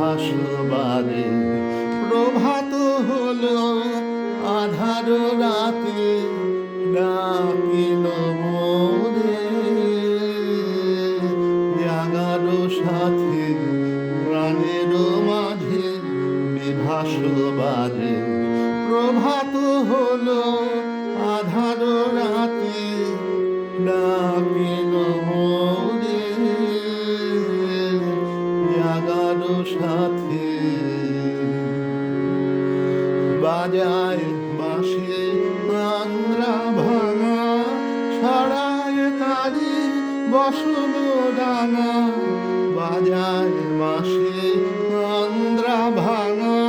বিভাসবাদে প্রভাত হলো আধার রাতে ডাকিল মোরে জাগারো সাথে প্রাণের মাঝে বিভাসবাদে প্রভাত হলো আধার রাতে ডাকিল মোরে জাগারো সাথে বাজায় বাঁশি আন্দ্রা ভাঙা ছড়ায় তারি বসল ডানা বাজায় বাঁশি আন্দ্রা ভাঙা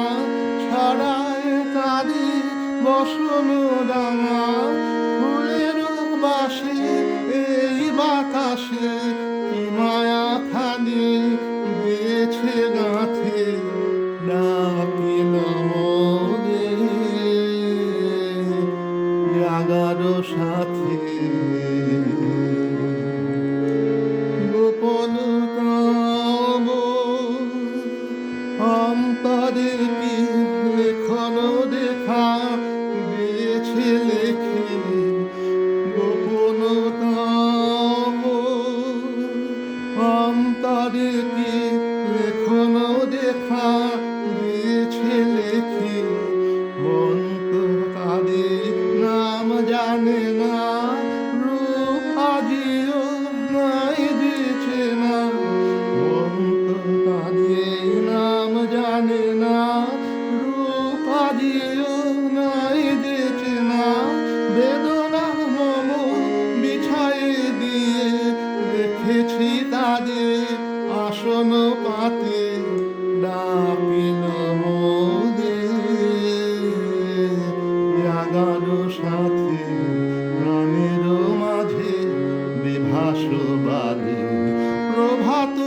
ছড়ায় তারি বসল ডানা ফুলের বাসে এই বাতাসে কি মায়া খালি দিয়েছে গাঁথে ডাকিল মোরে জাগারো সাথে গোপন কাম অন্তরে কি লেখন দেখা দিয়েছে লেখে গোপন কাম অন্তরে কি লেখন দেখা দিয়েছে লেখে মন তো তাদের নাম জানে না রূপ আজিও নাই দিয়েছে না মন তো তাদের নাম জানে না রূপ আজিও নাই দিয়েছে না বেদনা মম বিছায়ে দিয়ে রেখেছি তাদের আসন পাতে ডাকিল মোরে জাগারো সাথে প্রাণের মাঝে বিভাসবাদে প্রভাত